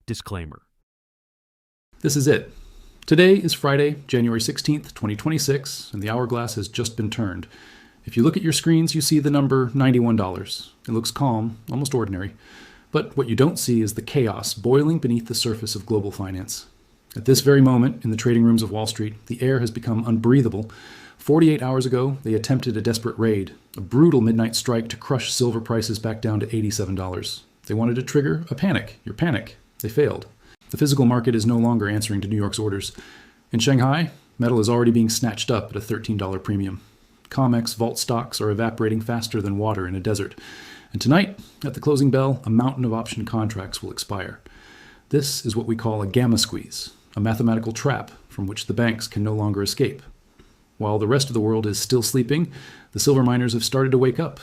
Disclaimer. This is it. Today is Friday, January 16th, 2026, and the hourglass has just been turned. If you look at your screens, you see the number $91. It looks calm, almost ordinary. But what you don't see is the chaos boiling beneath the surface of global finance. At this very moment, in the trading rooms of Wall Street, the air has become unbreathable. 48 hours ago, they attempted a desperate raid, a brutal midnight strike to crush silver prices back down to $87. They wanted to trigger a panic, your panic. They failed. The physical market is no longer answering to New York's orders. In Shanghai, metal is already being snatched up at a $13 premium. COMEX vault stocks are evaporating faster than water in a desert. And tonight, at the closing bell, a mountain of option contracts will expire. This is what we call a gamma squeeze, a mathematical trap from which the banks can no longer escape. While the rest of the world is still sleeping, the silver miners have started to wake up.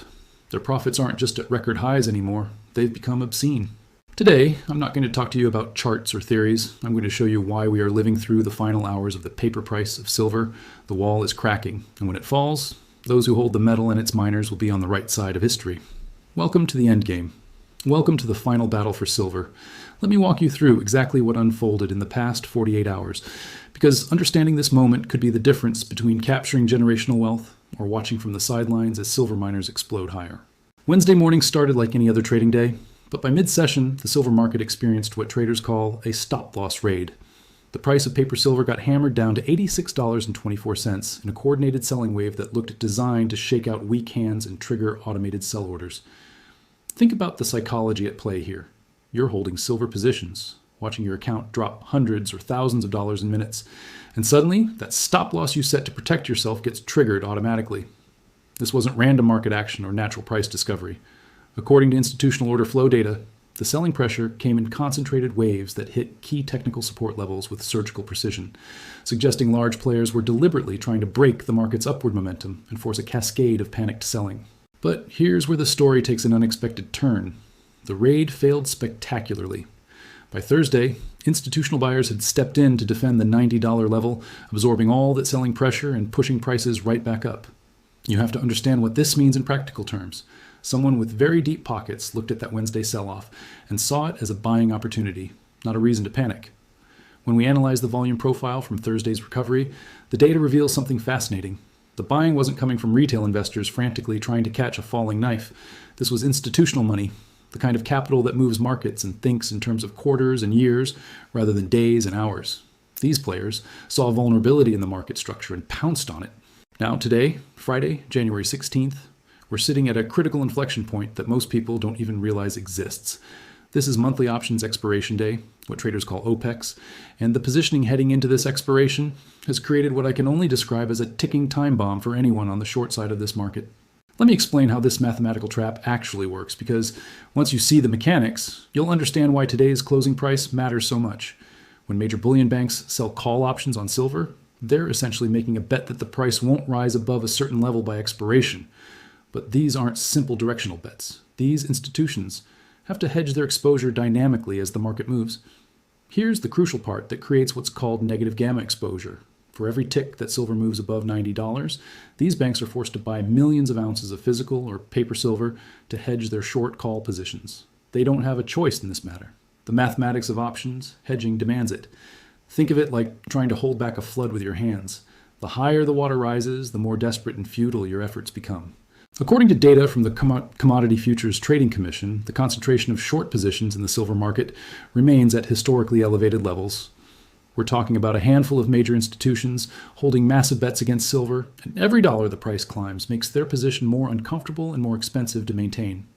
Their profits aren't just at record highs anymore, they've become obscene. Today, I'm not going to talk to you about charts or theories. I'm going to show you why we are living through the final hours of the paper price of silver. The wall is cracking, and when it falls, those who hold the metal and its miners will be on the right side of history. Welcome to the endgame. Welcome to the final battle for silver. Let me walk you through exactly what unfolded in the past 48 hours, because understanding this moment could be the difference between capturing generational wealth or watching from the sidelines as silver miners explode higher. Wednesday morning started like any other trading day. But by mid-session, the silver market experienced what traders call a stop-loss raid. The price of paper silver got hammered down to $86.24 in a coordinated selling wave that looked designed to shake out weak hands and trigger automated sell orders. Think about the psychology at play here. You're holding silver positions, watching your account drop hundreds or thousands of dollars in minutes, and suddenly that stop-loss you set to protect yourself gets triggered automatically. This wasn't random market action or natural price discovery. According to institutional order flow data, the selling pressure came in concentrated waves that hit key technical support levels with surgical precision, suggesting large players were deliberately trying to break the market's upward momentum and force a cascade of panicked selling. But here's where the story takes an unexpected turn. The raid failed spectacularly. By Thursday, institutional buyers had stepped in to defend the $90 level, absorbing all that selling pressure and pushing prices right back up. You have to understand what this means in practical terms. Someone with very deep pockets looked at that Wednesday sell-off and saw it as a buying opportunity, not a reason to panic. When we analyze the volume profile from Thursday's recovery, the data reveals something fascinating. The buying wasn't coming from retail investors frantically trying to catch a falling knife. This was institutional money, the kind of capital that moves markets and thinks in terms of quarters and years rather than days and hours. These players saw vulnerability in the market structure and pounced on it. Now today, Friday, January 16th, we're sitting at a critical inflection point that most people don't even realize exists. This is monthly options expiration day, what traders call OPEX, and the positioning heading into this expiration has created what I can only describe as a ticking time bomb for anyone on the short side of this market. Let me explain how this mathematical trap actually works, because once you see the mechanics, you'll understand why today's closing price matters so much. When major bullion banks sell call options on silver, they're essentially making a bet that the price won't rise above a certain level by expiration. But these aren't simple directional bets. These institutions have to hedge their exposure dynamically as the market moves. Here's the crucial part that creates what's called negative gamma exposure. For every tick that silver moves above $90, these banks are forced to buy millions of ounces of physical or paper silver to hedge their short call positions. They don't have a choice in this matter. The mathematics of options hedging demands it. Think of it like trying to hold back a flood with your hands. The higher the water rises, the more desperate and futile your efforts become. According to data from the Commodity Futures Trading Commission, the concentration of short positions in the silver market remains at historically elevated levels. We're talking about a handful of major institutions holding massive bets against silver, and every dollar the price climbs makes their position more uncomfortable and more expensive to maintain.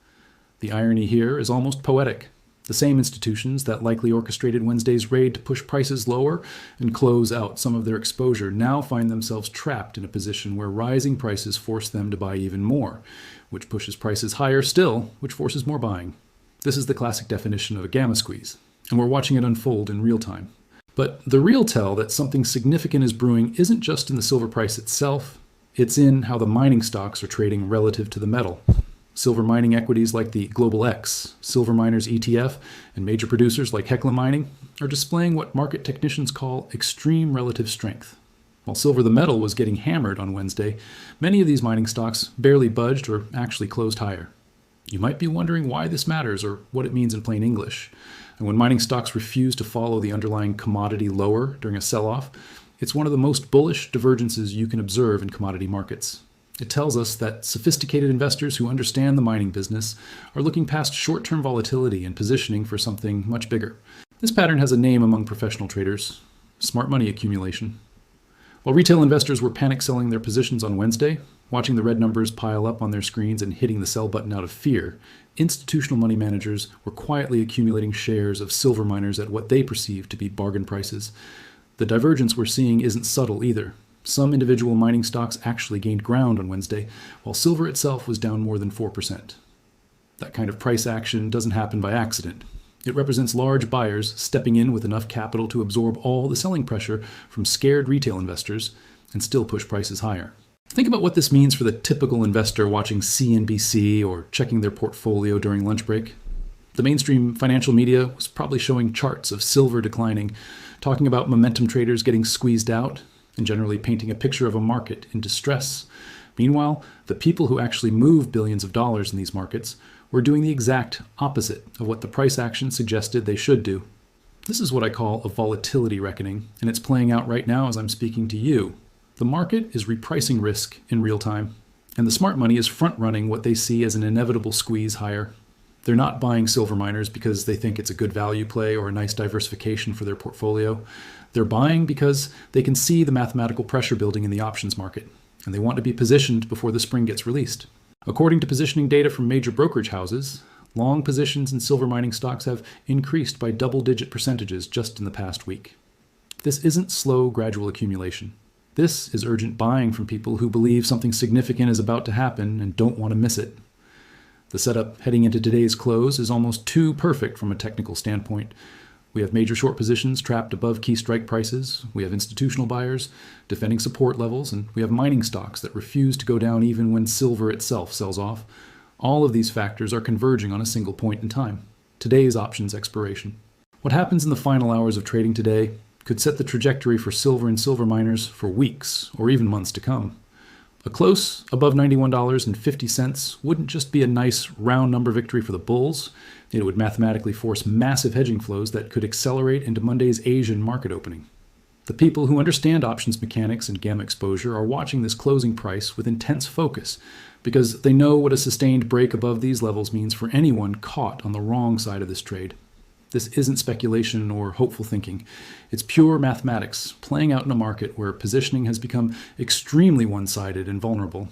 The irony here is almost poetic. The same institutions that likely orchestrated Wednesday's raid to push prices lower and close out some of their exposure now find themselves trapped in a position where rising prices force them to buy even more, which pushes prices higher still, which forces more buying. This is the classic definition of a gamma squeeze, and we're watching it unfold in real time. But the real tell that something significant is brewing isn't just in the silver price itself, it's in how the mining stocks are trading relative to the metal. Silver mining equities like the Global X, Silver Miners ETF, and major producers like Hecla Mining are displaying what market technicians call extreme relative strength. While silver the metal was getting hammered on Wednesday, many of these mining stocks barely budged or actually closed higher. You might be wondering why this matters or what it means in plain English. And when mining stocks refuse to follow the underlying commodity lower during a sell-off, it's one of the most bullish divergences you can observe in commodity markets. It tells us that sophisticated investors who understand the mining business are looking past short-term volatility and positioning for something much bigger. This pattern has a name among professional traders: smart money accumulation. While retail investors were panic selling their positions on Wednesday, watching the red numbers pile up on their screens and hitting the sell button out of fear, institutional money managers were quietly accumulating shares of silver miners at what they perceive to be bargain prices. The divergence we're seeing isn't subtle either. Some individual mining stocks actually gained ground on Wednesday, while silver itself was down more than 4%. That kind of price action doesn't happen by accident. It represents large buyers stepping in with enough capital to absorb all the selling pressure from scared retail investors and still push prices higher. Think about what this means for the typical investor watching CNBC or checking their portfolio during lunch break. The mainstream financial media was probably showing charts of silver declining, talking about momentum traders getting squeezed out, and generally painting a picture of a market in distress. Meanwhile, the people who actually move billions of dollars in these markets were doing the exact opposite of what the price action suggested they should do. This is what I call a volatility reckoning, and it's playing out right now as I'm speaking to you. The market is repricing risk in real time, and the smart money is front-running what they see as an inevitable squeeze higher. They're not buying silver miners because they think it's a good value play or a nice diversification for their portfolio. They're buying because they can see the mathematical pressure building in the options market, and they want to be positioned before the spring gets released. According to positioning data from major brokerage houses, long positions in silver mining stocks have increased by double-digit percentages just in the past week. This isn't slow, gradual accumulation. This is urgent buying from people who believe something significant is about to happen and don't want to miss it. The setup heading into today's close is almost too perfect from a technical standpoint. We have major short positions trapped above key strike prices, we have institutional buyers defending support levels, and we have mining stocks that refuse to go down even when silver itself sells off. All of these factors are converging on a single point in time: today's options expiration. What happens in the final hours of trading today could set the trajectory for silver and silver miners for weeks or even months to come. A close above $91.50 wouldn't just be a nice round number victory for the bulls. It would mathematically force massive hedging flows that could accelerate into Monday's Asian market opening. The people who understand options mechanics and gamma exposure are watching this closing price with intense focus because they know what a sustained break above these levels means for anyone caught on the wrong side of this trade. This isn't speculation or hopeful thinking. It's pure mathematics playing out in a market where positioning has become extremely one-sided and vulnerable.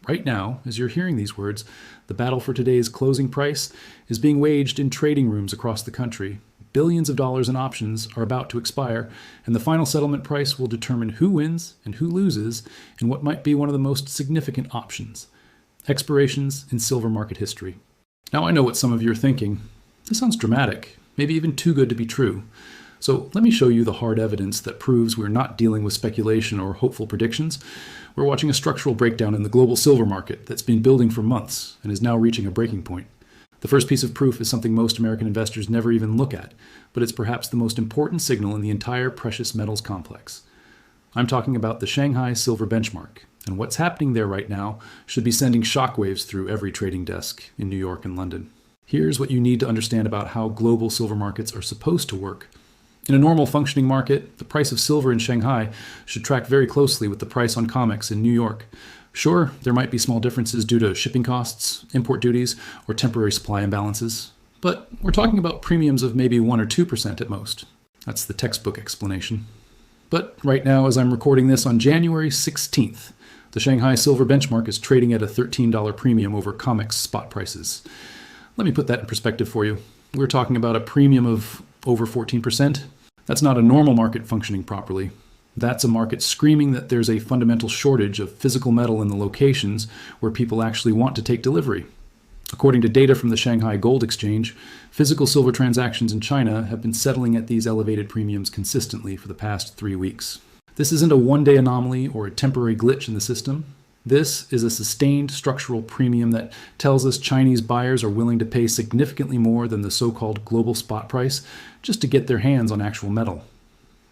Right now, as you're hearing these words, the battle for today's closing price is being waged in trading rooms across the country. Billions of dollars in options are about to expire, and the final settlement price will determine who wins and who loses in what might be one of the most significant options: expirations in silver market history. Now, I know what some of you are thinking. This sounds dramatic, maybe even too good to be true. So let me show you the hard evidence that proves we're not dealing with speculation or hopeful predictions. We're watching a structural breakdown in the global silver market that's been building for months and is now reaching a breaking point. The first piece of proof is something most American investors never even look at, but it's perhaps the most important signal in the entire precious metals complex. I'm talking about the Shanghai silver benchmark, and what's happening there right now should be sending shockwaves through every trading desk in New York and London. Here's what you need to understand about how global silver markets are supposed to work. In a normal functioning market, the price of silver in Shanghai should track very closely with the price on COMEX in New York. Sure, there might be small differences due to shipping costs, import duties, or temporary supply imbalances, but we're talking about premiums of maybe 1 or 2% at most. That's the textbook explanation. But right now, as I'm recording this on January 16th, the Shanghai silver benchmark is trading at a $13 premium over COMEX spot prices. Let me put that in perspective for you. We're talking about a premium of over 14%. That's not a normal market functioning properly. That's a market screaming that there's a fundamental shortage of physical metal in the locations where people actually want to take delivery. According to data from the Shanghai Gold Exchange, physical silver transactions in China have been settling at these elevated premiums consistently for the past 3 weeks. This isn't a one-day anomaly or a temporary glitch in the system. This is a sustained structural premium that tells us Chinese buyers are willing to pay significantly more than the so-called global spot price just to get their hands on actual metal.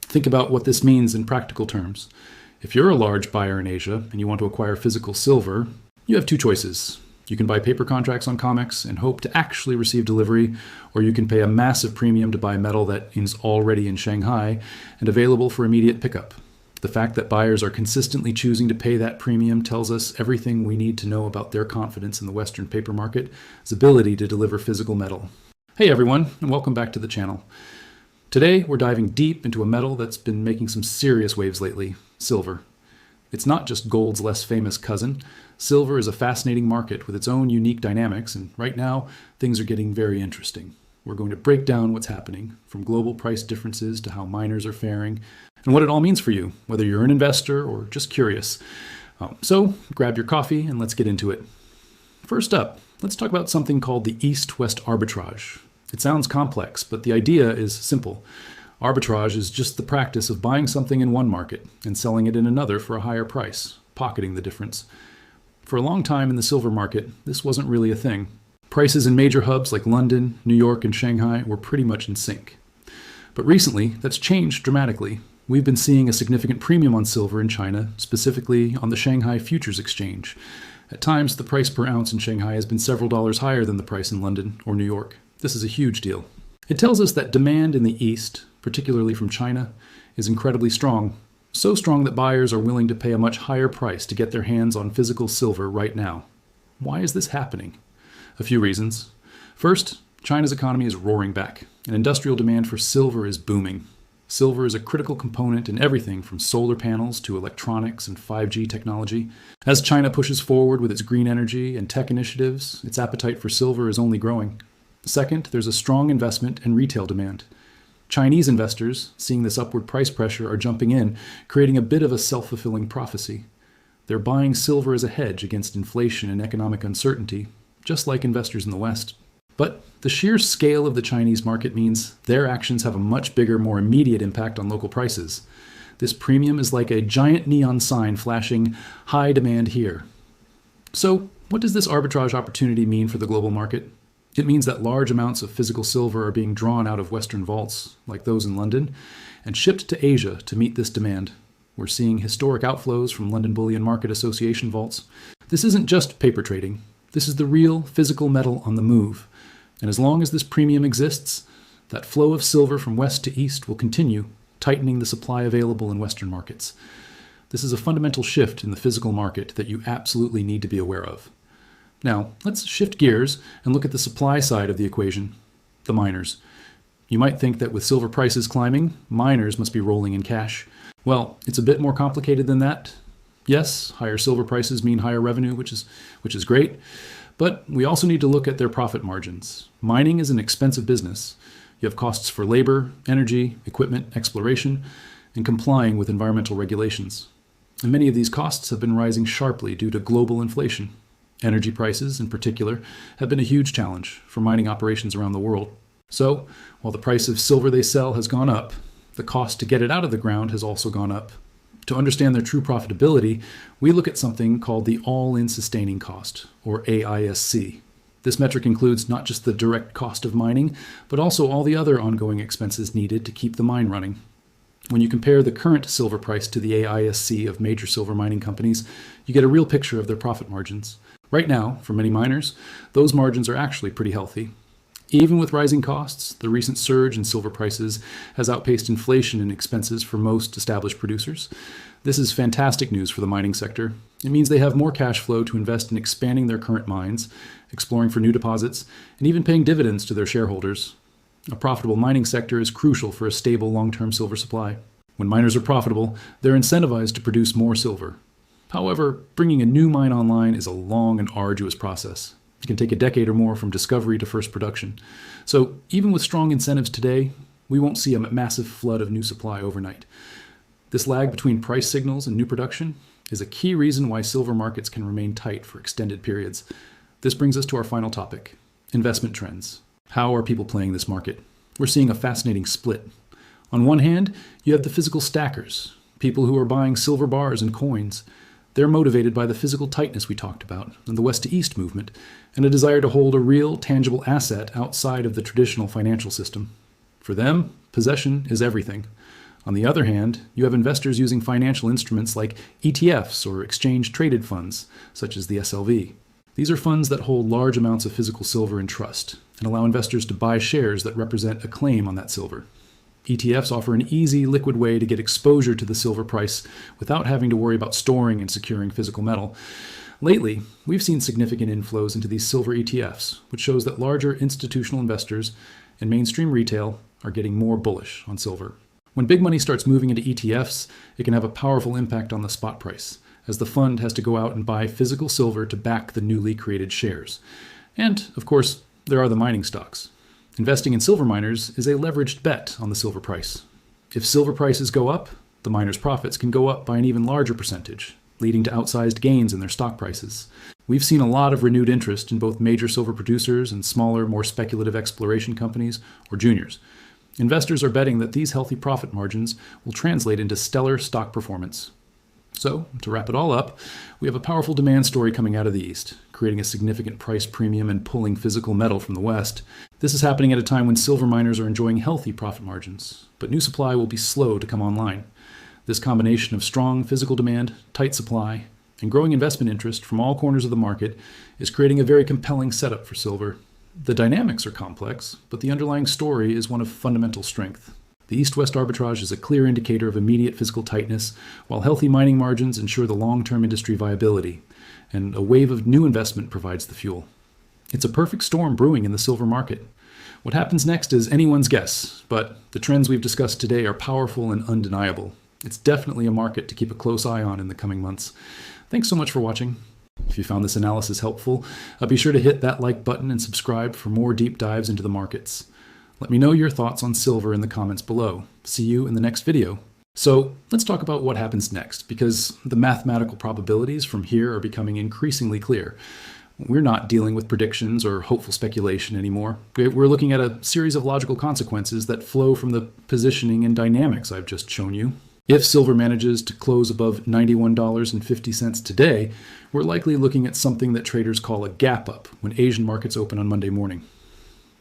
Think about what this means in practical terms. If you're a large buyer in Asia and you want to acquire physical silver, you have two choices. You can buy paper contracts on COMEX and hope to actually receive delivery, or you can pay a massive premium to buy metal that is already in Shanghai and available for immediate pickup. The fact that buyers are consistently choosing to pay that premium tells us everything we need to know about their confidence in the Western paper market's ability to deliver physical metal. Hey everyone, and welcome back to the channel. Today we're diving deep into a metal that's been making some serious waves lately, silver. It's not just gold's less famous cousin. Silver is a fascinating market with its own unique dynamics, and right now things are getting very interesting. We're going to break down what's happening, from global price differences to how miners are faring, and what it all means for you, whether you're an investor or just curious. So grab your coffee and let's get into it. First up, let's talk about something called the East-West arbitrage. It sounds complex, but the idea is simple. Arbitrage is just the practice of buying something in one market and selling it in another for a higher price, pocketing the difference. For a long time in the silver market, this wasn't really a thing. Prices in major hubs like London, New York, and Shanghai were pretty much in sync. But recently, that's changed dramatically. We've been seeing a significant premium on silver in China, specifically on the Shanghai Futures Exchange. At times, the price per ounce in Shanghai has been several dollars higher than the price in London or New York. This is a huge deal. It tells us that demand in the East, particularly from China, is incredibly strong. So strong that buyers are willing to pay a much higher price to get their hands on physical silver right now. Why is this happening? A few reasons. First, China's economy is roaring back, and industrial demand for silver is booming. Silver is a critical component in everything from solar panels to electronics and 5G technology. As China pushes forward with its green energy and tech initiatives, its appetite for silver is only growing. Second, there's a strong investment and retail demand. Chinese investors, seeing this upward price pressure, are jumping in, creating a bit of a self-fulfilling prophecy. They're buying silver as a hedge against inflation and economic uncertainty, just like investors in the West. But the sheer scale of the Chinese market means their actions have a much bigger, more immediate impact on local prices. This premium is like a giant neon sign flashing high demand here. So, what does this arbitrage opportunity mean for the global market? It means that large amounts of physical silver are being drawn out of Western vaults, like those in London, and shipped to Asia to meet this demand. We're seeing historic outflows from London Bullion Market Association vaults. This isn't just paper trading. This is the real physical metal on the move. And as long as this premium exists, that flow of silver from west to east will continue, tightening the supply available in Western markets. This is a fundamental shift in the physical market that you absolutely need to be aware of. Now, let's shift gears and look at the supply side of the equation, the miners. You might think that with silver prices climbing, miners must be rolling in cash. Well, it's a bit more complicated than that. Yes, higher silver prices mean higher revenue, which is great. But we also need to look at their profit margins. Mining is an expensive business. You have costs for labor, energy, equipment, exploration, and complying with environmental regulations. And many of these costs have been rising sharply due to global inflation. Energy prices, in particular, have been a huge challenge for mining operations around the world. So, while the price of silver they sell has gone up, the cost to get it out of the ground has also gone up. To understand their true profitability, we look at something called the all-in sustaining cost, or AISC. This metric includes not just the direct cost of mining, but also all the other ongoing expenses needed to keep the mine running. When you compare the current silver price to the AISC of major silver mining companies, you get a real picture of their profit margins. Right now, for many miners, those margins are actually pretty healthy. Even with rising costs, the recent surge in silver prices has outpaced inflation in expenses for most established producers. This is fantastic news for the mining sector. It means they have more cash flow to invest in expanding their current mines, exploring for new deposits, and even paying dividends to their shareholders. A profitable mining sector is crucial for a stable long-term silver supply. When miners are profitable, they're incentivized to produce more silver. However, bringing a new mine online is a long and arduous process. It can take a decade or more from discovery to first production. So even with strong incentives today, we won't see a massive flood of new supply overnight. This lag between price signals and new production is a key reason why silver markets can remain tight for extended periods. This brings us to our final topic, investment trends. How are people playing this market? We're seeing a fascinating split. On one hand, you have the physical stackers, people who are buying silver bars and coins. They're motivated by the physical tightness we talked about, and the west to east movement, and a desire to hold a real, tangible asset outside of the traditional financial system. For them, possession is everything. On the other hand, you have investors using financial instruments like ETFs or exchange-traded funds, such as the SLV. These are funds that hold large amounts of physical silver in trust and allow investors to buy shares that represent a claim on that silver. ETFs offer an easy, liquid way to get exposure to the silver price without having to worry about storing and securing physical metal. Lately, we've seen significant inflows into these silver ETFs, which shows that larger institutional investors and mainstream retail are getting more bullish on silver. When big money starts moving into ETFs, it can have a powerful impact on the spot price, as the fund has to go out and buy physical silver to back the newly created shares. And, of course, there are the mining stocks. Investing in silver miners is a leveraged bet on the silver price. If silver prices go up, the miners' profits can go up by an even larger percentage, leading to outsized gains in their stock prices. We've seen a lot of renewed interest in both major silver producers and smaller, more speculative exploration companies, or juniors. Investors are betting that these healthy profit margins will translate into stellar stock performance. So, to wrap it all up, we have a powerful demand story coming out of the East, creating a significant price premium and pulling physical metal from the West. This is happening at a time when silver miners are enjoying healthy profit margins, but new supply will be slow to come online. This combination of strong physical demand, tight supply, and growing investment interest from all corners of the market is creating a very compelling setup for silver. The dynamics are complex, but the underlying story is one of fundamental strength. The East-West arbitrage is a clear indicator of immediate physical tightness, while healthy mining margins ensure the long-term industry viability, and a wave of new investment provides the fuel. It's a perfect storm brewing in the silver market. What happens next is anyone's guess, but the trends we've discussed today are powerful and undeniable. It's definitely a market to keep a close eye on in the coming months. Thanks so much for watching. If you found this analysis helpful, be sure to hit that like button and subscribe for more deep dives into the markets. Let me know your thoughts on silver in the comments below. See you in the next video. So let's talk about what happens next, because the mathematical probabilities from here are becoming increasingly clear. We're not dealing with predictions or hopeful speculation anymore. We're looking at a series of logical consequences that flow from the positioning and dynamics I've just shown you. If silver manages to close above $91.50 today, we're likely looking at something that traders call a gap up when Asian markets open on Monday morning.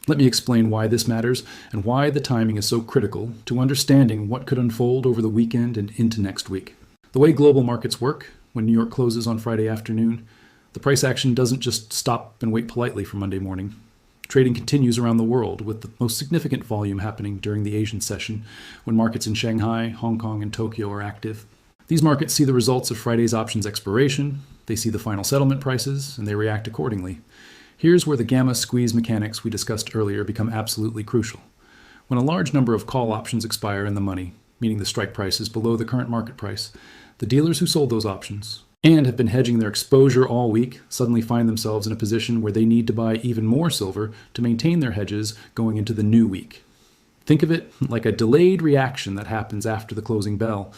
Let me explain why this matters and why the timing is so critical to understanding what could unfold over the weekend and into next week. The way global markets work, when New York closes on Friday afternoon, the price action doesn't just stop and wait politely for Monday morning. Trading continues around the world, with the most significant volume happening during the Asian session, when markets in Shanghai, Hong Kong, and Tokyo are active. These markets see the results of Friday's options expiration, they see the final settlement prices, and they react accordingly. Here's where the gamma squeeze mechanics we discussed earlier become absolutely crucial. When a large number of call options expire in the money, meaning the strike price is below the current market price, the dealers who sold those options and have been hedging their exposure all week suddenly find themselves in a position where they need to buy even more silver to maintain their hedges going into the new week. Think of it like a delayed reaction that happens after the closing bell.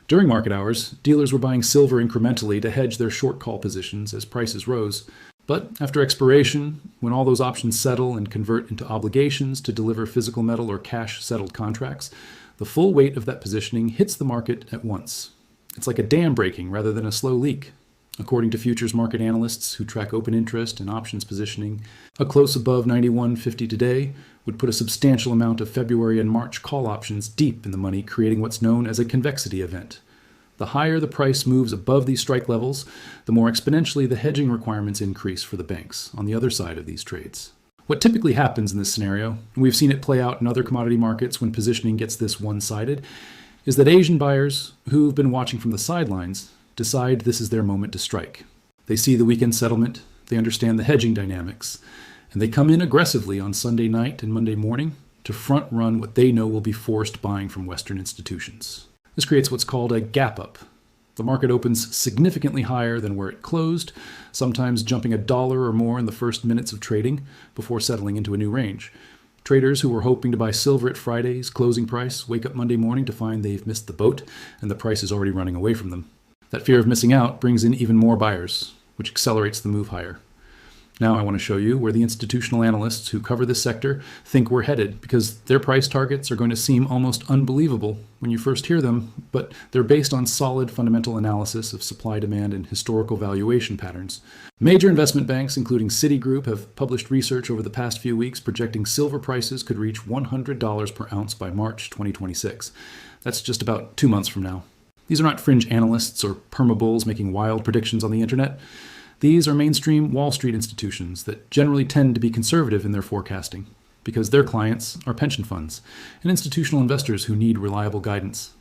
During market hours, dealers were buying silver incrementally to hedge their short call positions as prices rose. But after expiration, when all those options settle and convert into obligations to deliver physical metal or cash-settled contracts, the full weight of that positioning hits the market at once. It's like a dam breaking rather than a slow leak. According to futures market analysts who track open interest and options positioning, a close above 91.50 today would put a substantial amount of February and March call options deep in the money, creating what's known as a convexity event. The higher the price moves above these strike levels, the more exponentially the hedging requirements increase for the banks on the other side of these trades. What typically happens in this scenario, and we've seen it play out in other commodity markets when positioning gets this one-sided, is that Asian buyers who've been watching from the sidelines decide this is their moment to strike. They see the weekend settlement, they understand the hedging dynamics, and they come in aggressively on Sunday night and Monday morning to front-run what they know will be forced buying from Western institutions. This creates what's called a gap up. The market opens significantly higher than where it closed, sometimes jumping $1 or more in the first minutes of trading before settling into a new range. Traders who were hoping to buy silver at Friday's closing price wake up Monday morning to find they've missed the boat and the price is already running away from them. That fear of missing out brings in even more buyers, which accelerates the move higher. Now I want to show you where the institutional analysts who cover this sector think we're headed, because their price targets are going to seem almost unbelievable when you first hear them, but they're based on solid fundamental analysis of supply, demand, and historical valuation patterns. Major investment banks, including Citigroup, have published research over the past few weeks projecting silver prices could reach $100 per ounce by March 2026. That's just about 2 months from now. These are not fringe analysts or permabulls making wild predictions on the internet. These are mainstream Wall Street institutions that generally tend to be conservative in their forecasting because their clients are pension funds and institutional investors who need reliable guidance.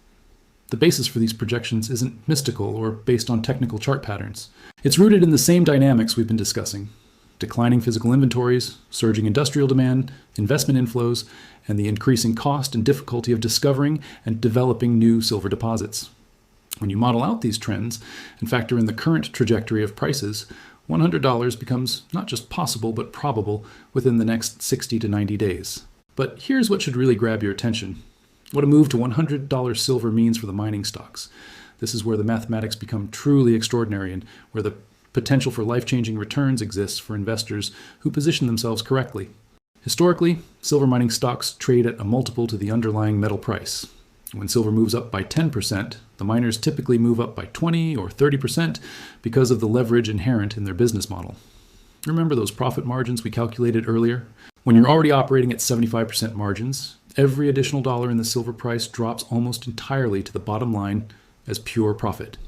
The basis for these projections isn't mystical or based on technical chart patterns. It's rooted in the same dynamics we've been discussing: declining physical inventories, surging industrial demand, investment inflows, and the increasing cost and difficulty of discovering and developing new silver deposits. When you model out these trends and factor in the current trajectory of prices, $100 becomes not just possible but probable within the next 60 to 90 days. But here's what should really grab your attention: what a move to $100 silver means for the mining stocks. This is where the mathematics become truly extraordinary and where the potential for life-changing returns exists for investors who position themselves correctly. Historically, silver mining stocks trade at a multiple to the underlying metal price. When silver moves up by 10%, the miners typically move up by 20 or 30% because of the leverage inherent in their business model. Remember those profit margins we calculated earlier? When you're already operating at 75% margins, every additional dollar in the silver price drops almost entirely to the bottom line as pure profit.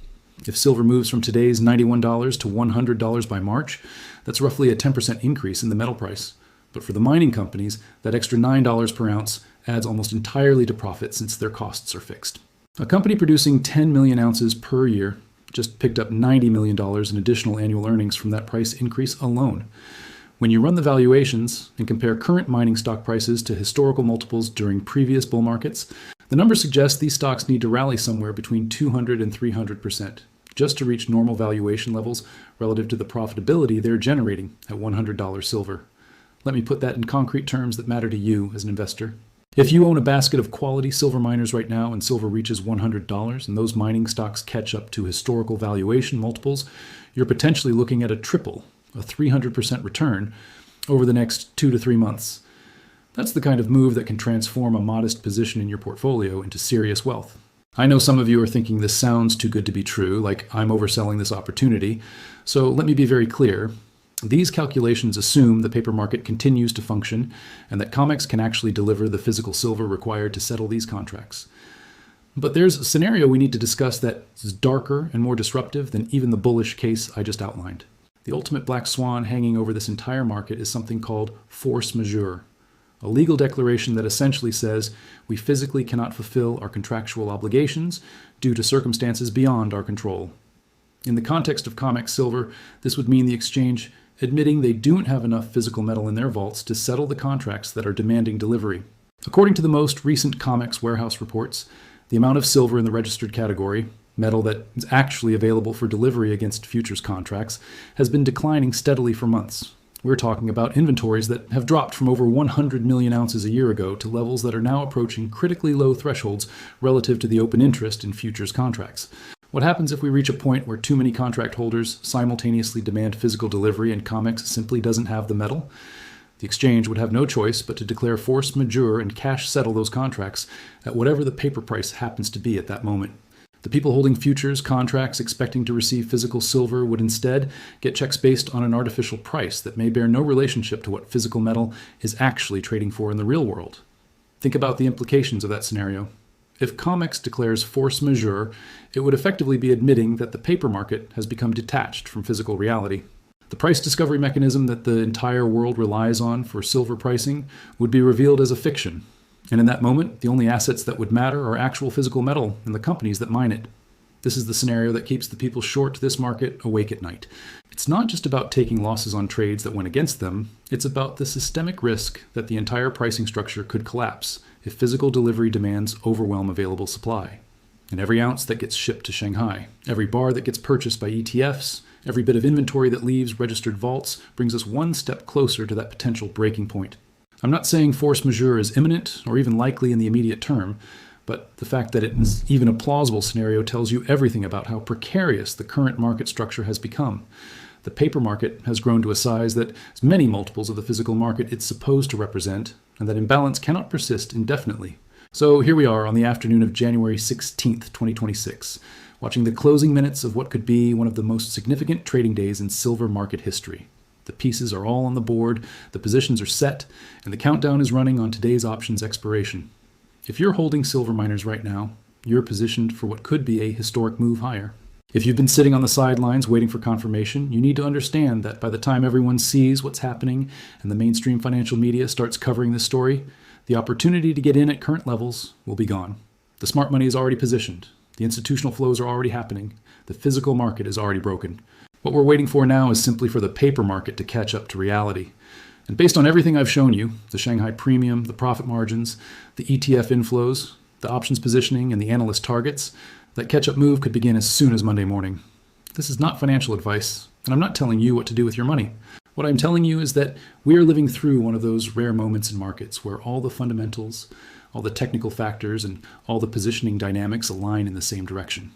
If silver moves from today's $91 to $100 by March, that's roughly a 10% increase in the metal price. But for the mining companies, that extra $9 per ounce adds almost entirely to profit since their costs are fixed. A company producing 10 million ounces per year just picked up $90 million in additional annual earnings from that price increase alone. When you run the valuations and compare current mining stock prices to historical multiples during previous bull markets, the numbers suggest these stocks need to rally somewhere between 200 and 300% just to reach normal valuation levels relative to the profitability they're generating at $100 silver. Let me put that in concrete terms that matter to you as an investor. If you own a basket of quality silver miners right now and silver reaches $100 and those mining stocks catch up to historical valuation multiples, you're potentially looking at a 300% return over the next 2 to 3 months. That's the kind of move that can transform a modest position in your portfolio into serious wealth. I know some of you are thinking this sounds too good to be true, like I'm overselling this opportunity. So let me be very clear. These calculations assume the paper market continues to function and that COMEX can actually deliver the physical silver required to settle these contracts. But there's a scenario we need to discuss that is darker and more disruptive than even the bullish case I just outlined. The ultimate black swan hanging over this entire market is something called force majeure, a legal declaration that essentially says we physically cannot fulfill our contractual obligations due to circumstances beyond our control. In the context of COMEX silver, this would mean the exchange admitting they don't have enough physical metal in their vaults to settle the contracts that are demanding delivery. According to the most recent COMEX warehouse reports, the amount of silver in the registered category, metal that is actually available for delivery against futures contracts, has been declining steadily for months. We're talking about inventories that have dropped from over 100 million ounces a year ago to levels that are now approaching critically low thresholds relative to the open interest in futures contracts. What happens if we reach a point where too many contract holders simultaneously demand physical delivery and COMEX simply doesn't have the metal? The exchange would have no choice but to declare force majeure and cash settle those contracts at whatever the paper price happens to be at that moment. The people holding futures contracts expecting to receive physical silver would instead get checks based on an artificial price that may bear no relationship to what physical metal is actually trading for in the real world. Think about the implications of that scenario. If COMEX declares force majeure, it would effectively be admitting that the paper market has become detached from physical reality. The price discovery mechanism that the entire world relies on for silver pricing would be revealed as a fiction. And in that moment, the only assets that would matter are actual physical metal and the companies that mine it. This is the scenario that keeps the people short this market awake at night. It's not just about taking losses on trades that went against them, it's about the systemic risk that the entire pricing structure could collapse if physical delivery demands overwhelm available supply. And every ounce that gets shipped to Shanghai, every bar that gets purchased by ETFs, every bit of inventory that leaves registered vaults brings us one step closer to that potential breaking point. I'm not saying force majeure is imminent or even likely in the immediate term, but the fact that it is even a plausible scenario tells you everything about how precarious the current market structure has become. The paper market has grown to a size that is many multiples of the physical market it's supposed to represent, and that imbalance cannot persist indefinitely. So here we are on the afternoon of January 16th, 2026, watching the closing minutes of what could be one of the most significant trading days in silver market history. The pieces are all on the board, the positions are set, and the countdown is running on today's options expiration. If you're holding silver miners right now, you're positioned for what could be a historic move higher. If you've been sitting on the sidelines waiting for confirmation, you need to understand that by the time everyone sees what's happening and the mainstream financial media starts covering this story, the opportunity to get in at current levels will be gone. The smart money is already positioned. The institutional flows are already happening. The physical market is already broken. What we're waiting for now is simply for the paper market to catch up to reality. And based on everything I've shown you, the Shanghai premium, the profit margins, the ETF inflows, the options positioning, and the analyst targets, that catch-up move could begin as soon as Monday morning. This is not financial advice, and I'm not telling you what to do with your money. What I'm telling you is that we are living through one of those rare moments in markets where all the fundamentals, all the technical factors, and all the positioning dynamics align in the same direction.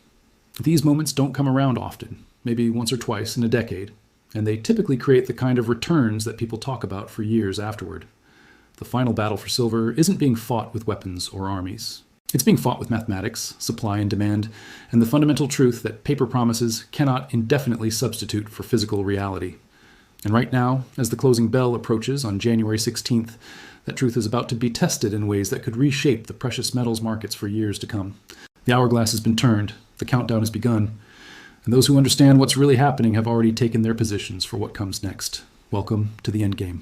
These moments don't come around often, maybe once or twice in a decade, and they typically create the kind of returns that people talk about for years afterward. The final battle for silver isn't being fought with weapons or armies. It's being fought with mathematics, supply and demand, and the fundamental truth that paper promises cannot indefinitely substitute for physical reality. And right now, as the closing bell approaches on January 16th, that truth is about to be tested in ways that could reshape the precious metals markets for years to come. The hourglass has been turned, the countdown has begun, and those who understand what's really happening have already taken their positions for what comes next. Welcome to the endgame.